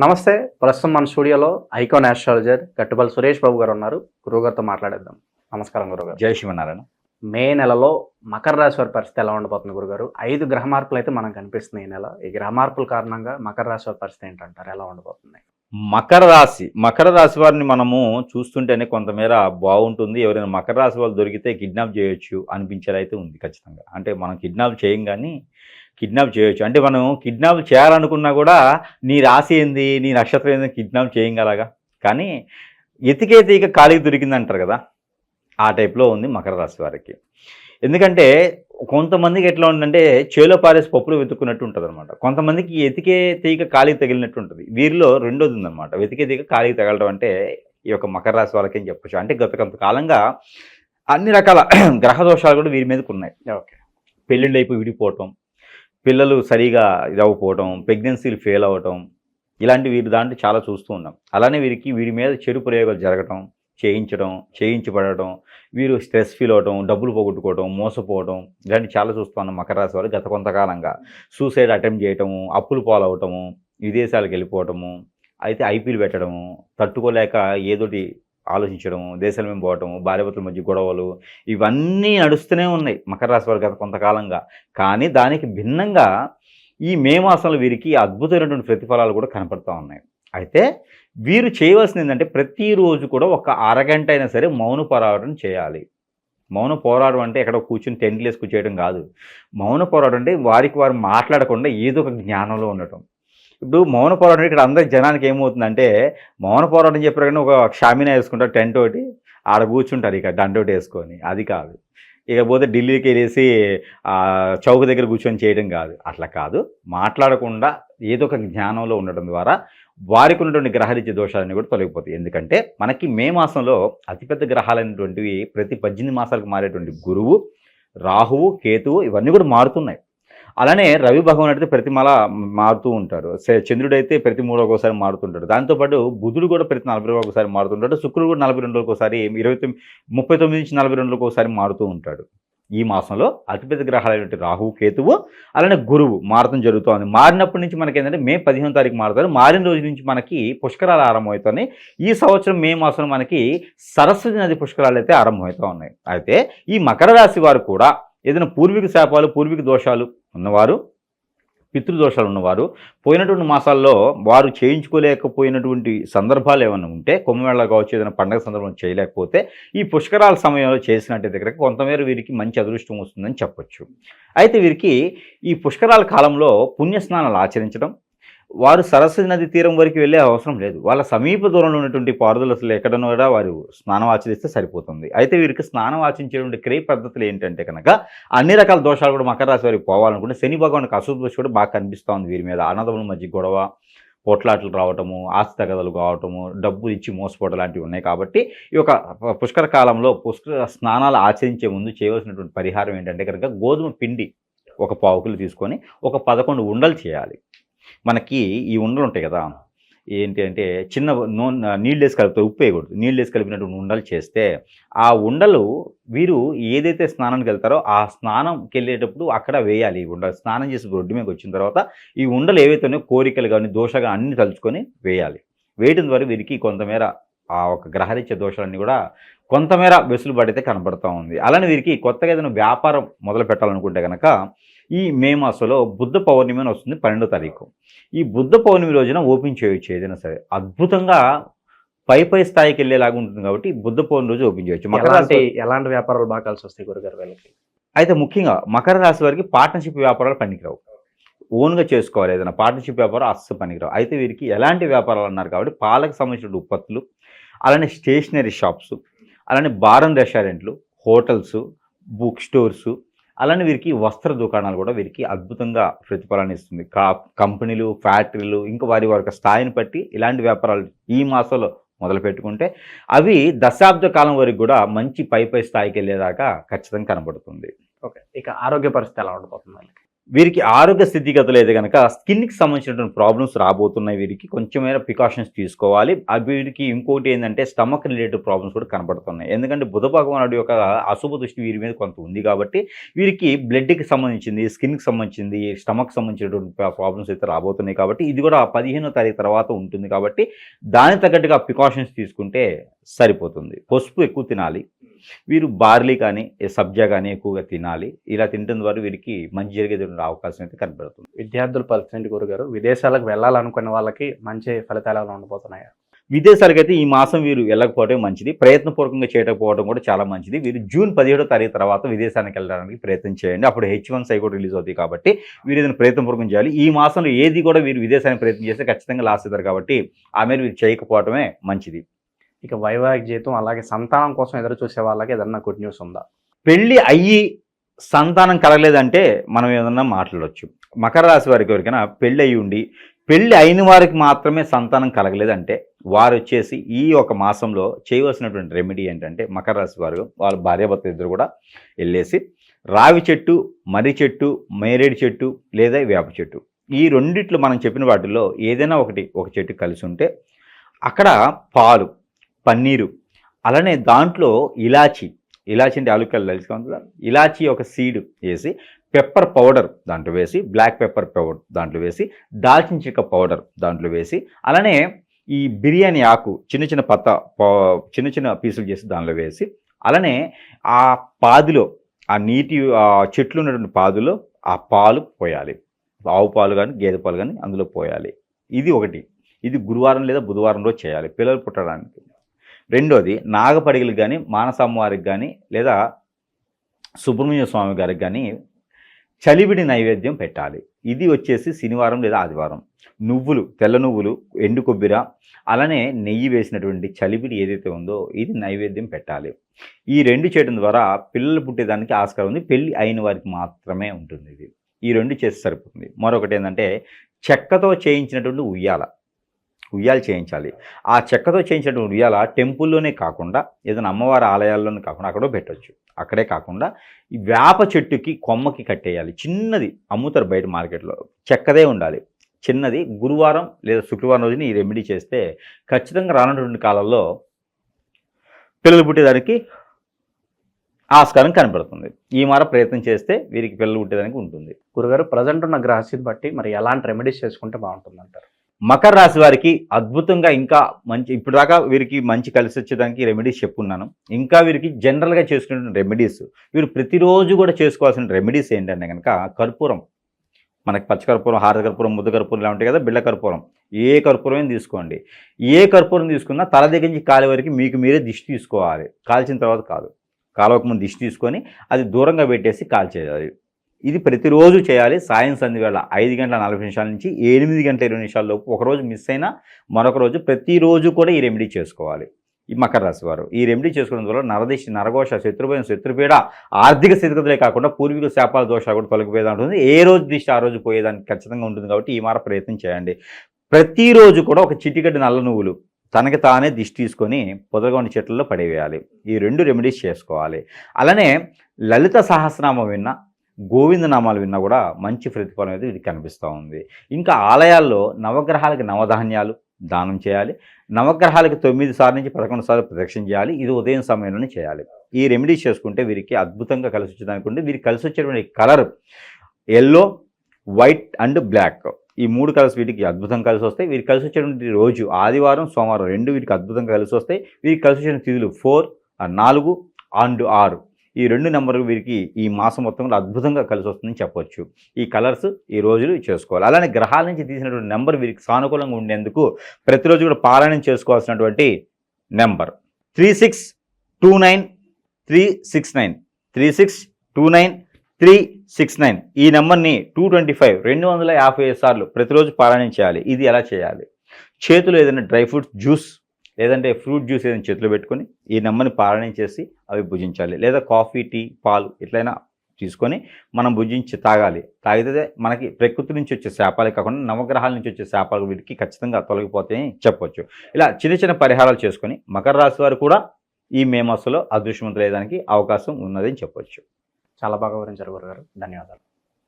నమస్తే. ప్రస్తుతం మన స్టూడియోలో ఐకాన్ ఆస్ట్రాలజర్ గట్టుపల్లి సురేష్ బాబు గారు ఉన్నారు. గురువుగారితో మాట్లాడేద్దాం. నమస్కారం గురుగారు. జై శివనారాయణ. మే నెలలో మకర రాశి వారి పరిస్థితి ఎలా ఉండబోతుంది గురుగారు? 5 గ్రహ మార్పులు అయితే మనకు కనిపిస్తున్నాయి ఈ నెల. ఈ గ్రహ మార్పుల కారణంగా మకర రాశి వారి పరిస్థితి ఏంటంటారు? ఎలా ఉండబోతుంది? మకర రాశి వారిని మనము చూస్తుంటేనే కొంతమేర బాగుంటుంది. ఎవరైనా మకర రాశి వాళ్ళు దొరికితే కిడ్నాప్ చేయొచ్చు అనిపించేదైతే ఉంది ఖచ్చితంగా. అంటే మనం కిడ్నాప్ చేయం కానీ కిడ్నాప్ చేయొచ్చు. అంటే మనం కిడ్నాప్ చేయాలనుకున్నా కూడా నీ రాశి ఏంది, నీ నక్షత్రం ఏంది, కిడ్నాప్ చేయగలగా. కానీ ఎతికే తీగ ఖాళీకి దొరికింది అంటారు కదా, ఆ టైప్లో ఉంది మకర రాశి వారికి. ఎందుకంటే కొంతమందికి ఎట్లా ఉందంటే చేలో పారేసి పప్పులు వెతుక్కున్నట్టు ఉంటుంది అనమాట. కొంతమందికి ఎతికే తీగ ఖాళీకి తగిలినట్టు ఉంటుంది. వీరిలో రెండోది ఉందన్నమాట. వెతికే తీగ ఖాళీకి తగలడం అంటే ఈ యొక్క మకర రాశి వాళ్ళకి ఏం చెప్పచ్చు అంటే గత కొంతకాలంగా అన్ని రకాల గ్రహ దోషాలు కూడా వీరి మీదకి ఉన్నాయి. ఓకే. పెళ్ళిళ్ళు అయిపోయి విడిపోవటం, పిల్లలు సరిగా ఇదవ్వకపోవటం, ప్రెగ్నెన్సీలు ఫెయిల్ అవ్వటం, ఇలాంటి వీరి దాంట్లో చాలా చూస్తూ ఉన్నాం. అలానే వీరి మీద చెడు ప్రయోగాలు జరగటం, చేయించబడటం, వీరు స్ట్రెస్ ఫీల్ అవటం, డబ్బులు పోగొట్టుకోవడం, మోసపోవడం, ఇలాంటి చాలా చూస్తూ ఉన్నాం మకర రాశి వారు గత కొంతకాలంగా. సూసైడ్ అటెంప్ట్ చేయటము, అప్పులు పాలవటము, విదేశాలకు వెళ్ళిపోవటము, అయితే ఐపీలు పెట్టడము, తట్టుకోలేక ఏదోటి ఆలోచించడము, దేశాల మీద పోవటము, భార్యాభర్తల మధ్య గొడవలు, ఇవన్నీ నడుస్తూనే ఉన్నాయి మకర రాశి వారు గత కొంతకాలంగా. కానీ దానికి భిన్నంగా ఈ మే మాసంలో వీరికి అద్భుతమైనటువంటి ప్రతిఫలాలు కూడా కనపడుతూ ఉన్నాయి. అయితే వీరు చేయవలసింది ఏంటంటే ప్రతిరోజు కూడా ఒక అరగంట అయినా సరే మౌన పోరాటం చేయాలి. మౌన పోరాటం అంటే ఎక్కడ కూర్చుని టెంట్లు వేసుకు చేయడం కాదు. మౌన పోరాటం అంటే వారికి వారు మాట్లాడకుండా ఏదో ఒక జ్ఞానంలో ఉండటం. ఇప్పుడు మౌన పోరాటం ఇక్కడ అందరి జనానికి ఏమవుతుందంటే, మౌన పోరాటం చెప్పారు కానీ ఒక షామీనా వేసుకుంటారు, టెంట్ ఒకటి ఆడ కూర్చుంటారు ఇక దండోటి వేసుకొని. అది కాదు. ఇకపోతే ఢిల్లీకి వెళ్ళేసి చౌక దగ్గర కూర్చొని చేయడం కాదు. అట్లా కాదు. మాట్లాడకుండా ఏదో ఒక జ్ఞానంలో ఉండడం ద్వారా వారికి ఉన్నటువంటి గ్రహరీత్య దోషాలన్నీ కూడా తొలగిపోతాయి. ఎందుకంటే మనకి మే మాసంలో అతిపెద్ద గ్రహాలైనటువంటివి ప్రతి 18 మాసాలకు మారేటువంటి గురువు, రాహువు, కేతువు ఇవన్నీ కూడా మారుతున్నాయి. అలానే రవి భగవాన్ అయితే ప్రతి నెల మారుతూ ఉంటారు. చంద్రుడు అయితే ప్రతి 3 రోజులకు ఒకసారి మారుతుంటాడు. దాంతోపాటు బుధుడు కూడా ప్రతి 40 రోజులకు ఒకసారి మారుతుంటాడు. శుక్రుడు కూడా 42 రోజులకు ఒకసారి, 39 నుంచి 42 రోజులకు ఒకసారి మారుతూ ఉంటాడు. ఈ మాసంలో అతిపెద్ద గ్రహాలైనటువంటి రాహువు, కేతువు, అలానే గురువు మారతం జరుగుతోంది. మారినప్పటి నుంచి మనకి ఏంటంటే మే 15వ తారీఖు మారుతారు. మారిన రోజు నుంచి మనకి పుష్కరాలు ఆరంభమవుతున్నాయి. ఈ సంవత్సరం మే మాసంలో మనకి సరస్వతి నది పుష్కరాలు అయితే ఆరంభమవుతూ ఉన్నాయి. అయితే ఈ మకర రాశి వారు కూడా ఏదైనా పూర్వీక శాపాలు, పూర్వీక దోషాలు ఉన్నవారు, పితృదోషాలు ఉన్నవారు, పోయినటువంటి మాసాల్లో వారు చేయించుకోలేకపోయినటువంటి సందర్భాలు ఏమైనా ఉంటే, కుంభమేళా కావచ్చు, ఏదైనా పండగ సందర్భం చేయలేకపోతే ఈ పుష్కరాల సమయంలో చేసినట్టు దగ్గర కొంతమేర వీరికి మంచి అదృష్టం వస్తుందని చెప్పొచ్చు. అయితే వీరికి ఈ పుష్కరాల కాలంలో పుణ్యస్నానాలు ఆచరించడం, వారు సరస్వతి నది తీరం వరకు వెళ్ళే అవసరం లేదు. వాళ్ళ సమీప దూరంలో ఉన్నటువంటి పారుదల అసలు ఎక్కడనో కూడా వారు స్నానం ఆచరిస్తే సరిపోతుంది. అయితే వీరికి స్నానం ఆచరించేటువంటి క్రియ పద్ధతులు ఏంటంటే కనుక అన్ని రకాల దోషాలు కూడా మకర రాశి వారికి పోవాలనుకుంటే శని భగవానికి అశుభ దోషం కూడా బాగా కనిపిస్తూ ఉంది వీరి మీద. అన్నదమ్ముల మధ్య గొడవ, పోట్లాటలు రావటము, ఆస్తి తగదలు కావటము, డబ్బులు ఇచ్చి మోసపోవడం లాంటివి ఉన్నాయి. కాబట్టి ఈ యొక్క పుష్కర కాలంలో పుష్కర స్నానాలు ఆచరించే ముందు చేయవలసినటువంటి పరిహారం ఏంటంటే కనుక గోధుమ పిండి ఒక 1 కిలో తీసుకొని ఒక 11 ఉండలు చేయాలి. మనకి ఈ ఉండలు ఉంటాయి కదా, ఏంటి అంటే చిన్న నీళ్ళు వేసి కలుపుతారు, ఉప్పు వేయకూడదు, నీళ్ళు వేసి కలిపినటువంటి ఉండలు చేస్తే ఆ ఉండలు వీరు ఏదైతే స్నానానికి వెళ్తారో ఆ స్నానంకి వెళ్ళేటప్పుడు అక్కడ వేయాలి. ఈ ఉండలు స్నానం చేసి రోడ్డు మీదకి వచ్చిన తర్వాత ఈ ఉండలు ఏవైతే ఉన్నాయో కోరికలు కానీ దోషగా అన్ని తలుచుకొని వేయాలి. వేయడం ద్వారా వీరికి కొంతమేర ఆ ఒక గ్రహరీత్య దోషాలన్నీ కూడా కొంతమేర వెసులుబాటు అయితే కనబడుతూ ఉంది. అలానే వీరికి కొత్తగా ఏదైనా వ్యాపారం మొదలు పెట్టాలనుకుంటే కనుక ఈ మే మాసంలో బుద్ధ పౌర్ణమి అని వస్తుంది 12వ తారీఖు. ఈ బుద్ధ పౌర్ణమి రోజున ఓపెన్ చేయొచ్చు ఏదైనా సరే. అద్భుతంగా పై స్థాయికి వెళ్ళేలాగా ఉంటుంది కాబట్టి బుద్ధ పౌర్ణమి రోజు ఓపెన్ చేయొచ్చు. ఎలాంటి వ్యాపారాలు బాగా కలిసి వస్తాయి గురుగారు వీళ్ళకి? అయితే ముఖ్యంగా మకర రాశి వారికి పార్ట్నర్షిప్ వ్యాపారాలు పనికిరావు. ఓన్గా చేసుకోవాలి. ఏదైనా పార్ట్నర్షిప్ వ్యాపారం అస్సలు పనికిరావు. అయితే వీరికి ఎలాంటి వ్యాపారాలు అన్నారు కాబట్టి పాలకు సంబంధించిన ఉత్పత్తులు, అలానే స్టేషనరీ షాప్స్, అలానే బార్ అండ్ రెస్టారెంట్లు, హోటల్స్, బుక్ స్టోర్సు, అలానే వీరికి వస్త్ర దుకాణాలు కూడా వీరికి అద్భుతంగా ప్రతిఫలాన్ని ఇస్తుంది. కంపెనీలు, ఫ్యాక్టరీలు, ఇంకా వారి స్థాయిని బట్టి ఇలాంటి వ్యాపారాలు ఈ మాసంలో మొదలు పెట్టుకుంటే అవి దశాబ్ద కాలం వరకు కూడా మంచి పై స్థాయికి వెళ్ళేదాకా ఖచ్చితంగా కనబడుతుంది. ఓకే. ఇక ఆరోగ్య పరిస్థితి ఎలా ఉండబోతుంది? వీరికి ఆరోగ్య స్థితిగతులు అయితే కనుక స్కిన్కి సంబంధించినటువంటి ప్రాబ్లమ్స్ రాబోతున్నాయి. వీరికి కొంచెమైనా ప్రికాషన్స్ తీసుకోవాలి. వీరికి ఇంకోటి ఏంటంటే స్టమక్ రిలేటెడ్ ప్రాబ్లమ్స్ కూడా కనబడుతున్నాయి. ఎందుకంటే బుధ భగవానుడి యొక్క అశుభ దృష్టి వీరి మీద కొంత ఉంది కాబట్టి వీరికి బ్లడ్కి సంబంధించింది, స్కిన్కి సంబంధించింది, స్టమక్ సంబంధించినటువంటి ప్రాబ్లమ్స్ అయితే రాబోతున్నాయి. కాబట్టి ఇది కూడా 15వ తారీఖు తర్వాత ఉంటుంది కాబట్టి దానికి తగ్గట్టుగా ప్రికాషన్స్ తీసుకుంటే సరిపోతుంది. పసుపు ఎక్కువ తినాలి. వీరు బార్లీ కానీ సబ్జా కానీ ఎక్కువగా తినాలి. ఇలా తినడం ద్వారా వీరికి మంచి జరిగేది అవకాశం అయితే కనబడుతుంది. విద్యార్థుల పరిస్థితి గురుగారు, విదేశాలకు వెళ్ళాలనుకునే వాళ్ళకి మంచి ఫలితాలు ఏమైనా ఉండబోతున్నాయా? విదేశాలకైతే ఈ మాసం వీరు వెళ్ళకపోవడం మంచిది. ప్రయత్నపూర్వకంగా చేయకపోవడం కూడా చాలా మంచిది. వీరు జూన్ 17వ తారీఖు తర్వాత విదేశానికి వెళ్ళడానికి ప్రయత్నం చేయండి. అప్పుడు H1 కూడా రిలీజ్ అవుతాయి కాబట్టి వీరు ఏదైనా ప్రయత్నపూర్వకం చేయాలి. ఈ మాసంలో ఏది కూడా వీరు విదేశానికి ప్రయత్నం చేస్తే ఖచ్చితంగా లాస్ అవుతారు కాబట్టి ఆ మీద వీరు చేయకపోవడమే మంచిది. ఇక వైవాహిక జీవితం అలాగే సంతానం కోసం ఎదురు చూసే వాళ్ళకి ఏదన్నా గుడ్ న్యూస్ ఉందా? పెళ్ళి అయ్యి సంతానం కలగలేదంటే మనం ఏదన్నా మాట్లాడవచ్చు. మకర రాశి వారికి ఎవరికైనా పెళ్ళి అయ్యి ఉండి పెళ్ళి అయిన వారికి మాత్రమే సంతానం కలగలేదంటే వారు వచ్చేసి ఈ ఒక మాసంలో చేయవలసినటువంటి రెమెడీ ఏంటంటే మకర రాశి వారు వాళ్ళ భార్యాభర్త ఇద్దరు కూడా వెళ్ళేసి రావి చెట్టు, మర్రి చెట్టు, మేరేడు చెట్టు లేదా వేప చెట్టు, ఈ రెండిట్లో మనం చెప్పిన వాటిల్లో ఏదైనా ఒక చెట్టు కలిసి ఉంటే అక్కడ పాలు, పన్నీరు, అలానే దాంట్లో ఇలాచి అంటే ఆలుకల్ తెలుసుకుంటుందా, ఇలాచి ఒక సీడ్ వేసి, పెప్పర్ పౌడర్ దాంట్లో వేసి, బ్లాక్ పెప్పర్ పౌడర్ దాంట్లో వేసి, దాల్చిన చెక్క పౌడర్ దాంట్లో వేసి, అలానే ఈ బిర్యానీ ఆకు చిన్న చిన్న పీసులు చేసి దానిలో వేసి, అలానే ఆ పాదిలో ఆ నీటి చెట్లు ఉన్నటువంటి పాదులో ఆ పాలు పోయాలి. ఆవు పాలు కానీ గేదె పాలు కానీ అందులో పోయాలి. ఇది ఒకటి. ఇది గురువారం లేదా బుధవారం రోజు చేయాలి పిల్లలు పుట్టడానికి. రెండోది నాగపడిగలకు కానీ, మానసమ్మవారికి కానీ లేదా సుబ్రహ్మణ్య స్వామి గారికి కానీ చలివిడి నైవేద్యం పెట్టాలి. ఇది వచ్చేసి శనివారం లేదా ఆదివారం. నువ్వులు, తెల్ల నువ్వులు, ఎండు కొబ్బరి, అలానే నెయ్యి వేసినటువంటి చలివిడి ఏదైతే ఉందో ఇది నైవేద్యం పెట్టాలి. ఈ రెండు చేయడం ద్వారా పిల్లలు పుట్టేదానికి ఆస్కారం ఉంది. పెళ్ళి అయిన వారికి మాత్రమే ఉంటుంది ఇది. ఈ రెండు చేసి సరిపోతుంది. మరొకటి ఏంటంటే చెక్కతో చేయించినటువంటి ఉయ్యాలు చేయించాలి. ఆ చెక్కతో చేయించినటువంటి ఉయ్యాల టెంపుల్లోనే కాకుండా ఏదైనా అమ్మవారి ఆలయాల్లోనే కాకుండా అక్కడో పెట్టవచ్చు. అక్కడే కాకుండా ఈ వేప చెట్టుకి కొమ్మకి కట్టేయాలి. చిన్నది అమ్ముతారు బయట మార్కెట్లో, చెక్కదే ఉండాలి. చిన్నది గురువారం లేదా శుక్రవారం రోజున ఈ రెమెడీ చేస్తే ఖచ్చితంగా రానున్నటువంటి కాలంలో పిల్లలు పుట్టేదానికి ఆస్కారం కనబడుతుంది. ఈ మార ప్రయత్నం చేస్తే వీరికి పిల్లలు పుట్టేదానికి ఉంటుంది. గురుగారు, ప్రజెంట్ ఉన్న గ్రహస్థితి బట్టి మరి ఎలాంటి రెమెడీస్ చేసుకుంటే బాగుంటుంది అంటారు? మకర రాశి వారికి అద్భుతంగా ఇంకా మంచి, ఇప్పుడు దాకా వీరికి మంచి కలిసి వచ్చేదానికి రెమెడీస్ చెప్పుకున్నాను. ఇంకా వీరికి జనరల్గా చేసుకునే రెమెడీస్, వీరు ప్రతిరోజు కూడా చేసుకోవాల్సిన రెమెడీస్ ఏంటంటే కనుక కర్పూరం, మనకి పచ్చకర్పూరం, హారకర్పూరం, ముద్ద కర్పూరం ఇలా ఉంటాయి కదా, బిళ్ళ కర్పూరం, ఏ కర్పూరం తీసుకోండి. ఏ కర్పూరం తీసుకున్నా తల దగ్గర నుంచి కాలి వరకు మీకు మీరే దిష్టి తీసుకోవాలి. కాల్చిన తర్వాత కాదు, కాలువకు ముందు దిష్టి తీసుకొని అది దూరంగా పెట్టేసి కాల్చేయాలి. ఇది ప్రతిరోజు చేయాలి. సాయం సంధి వేళ 5 గంటల 40 నిమిషాల నుంచి 8 గంటల 20 నిమిషాల లోపు, ఒకరోజు మిస్ అయినా మరొక రోజు ప్రతిరోజు కూడా ఈ రెమెడీ చేసుకోవాలి. ఈ మకర రాశి వారు ఈ రెమెడీ చేసుకోవడం ద్వారా నరదిష్టి, నరఘోష, శత్రుభయం, శత్రుపీడ, ఆర్థిక స్థితిగతులే కాకుండా పూర్వీకుల శాపాల దోషాలు కూడా తొలగిపోయేదా ఉంటుంది. ఏ రోజు దిష్టి ఆ రోజు పోయేదానికి ఖచ్చితంగా ఉంటుంది. కాబట్టి ఈ మార ప్రయత్నం చేయండి. ప్రతిరోజు కూడా ఒక చిటికటి నల్ల నువ్వులు తనకి తానే దిష్టి తీసుకొని పొదలగొండ చెట్లలో పడేవేయాలి. ఈ 2 రెమెడీస్ చేసుకోవాలి. అలానే లలిత సహస్రనామం విన్నా, గోవింద నామాలు విన్నా కూడా మంచి ప్రతిఫలం అనేది ఇది కనిపిస్తూ ఉంది. ఇంకా ఆలయాల్లో నవగ్రహాలకి నవధాన్యాలు దానం చేయాలి. నవగ్రహాలకి 9 సార్లు నుంచి 11 సార్లు ప్రదక్షిణ చేయాలి. ఇది ఉదయం సమయంలోనే చేయాలి. ఈ రెమెడీ చేసుకుంటే వీరికి అద్భుతంగా కలిసి వచ్చేదానికి వీరికి కలిసి వచ్చేటువంటి colour yellow, white and black, ఈ 3 కలర్స్ వీటికి అద్భుతంగా కలిసి వస్తాయి. వీరికి కలిసి వచ్చేటువంటి రోజు ఆదివారం, సోమవారం 2 వీరికి అద్భుతంగా కలిసి వస్తాయి. వీరికి కలిసి వచ్చిన తిథులు 4, 4 అండ్ 6. ఈ 2 నెంబర్లు వీరికి ఈ మాసం మొత్తంలో అద్భుతంగా కలిసి వస్తుందని చెప్పొచ్చు. ఈ కలర్స్ ఈ రోజులు చేసుకోవాలి. అలానే గ్రహాల నుంచి తీసినటువంటి నెంబర్ వీరికి సానుకూలంగా ఉండేందుకు ప్రతిరోజు కూడా పారాయణం చేసుకోవాల్సినటువంటి నెంబర్ 3629369, 3629369. ఈ నెంబర్ని 225 సార్లు ప్రతిరోజు పారాయణం చేయాలి. ఇది ఎలా చేయాలి? చేతిలో ఏదైనా డ్రై ఫ్రూట్స్ జ్యూస్ లేదంటే ఫ్రూట్ జ్యూస్ ఏదైనా చేతిలో పెట్టుకొని ఈ నెంబర్ని పారాయణం చేసి అవి భుజించాలి. లేదా కాఫీ, టీ, పాలు ఎట్లయినా తీసుకొని మనం భుజించి తాగాలి. తాగితే మనకి ప్రకృతి నుంచి వచ్చే శాపాలే కాకుండా నవగ్రహాల నుంచి వచ్చే శాపాలు వీటికి ఖచ్చితంగా తొలగిపోతాయని చెప్పొచ్చు. ఇలా చిన్న చిన్న పరిహారాలు చేసుకొని మకర రాశి వారు కూడా ఈ మే మాసంలో అదృష్టవంతులయ్యేదానికి అవకాశం ఉన్నదని చెప్పొచ్చు. చాలా బాగా వివరించారు గురుగారు. ధన్యవాదాలు.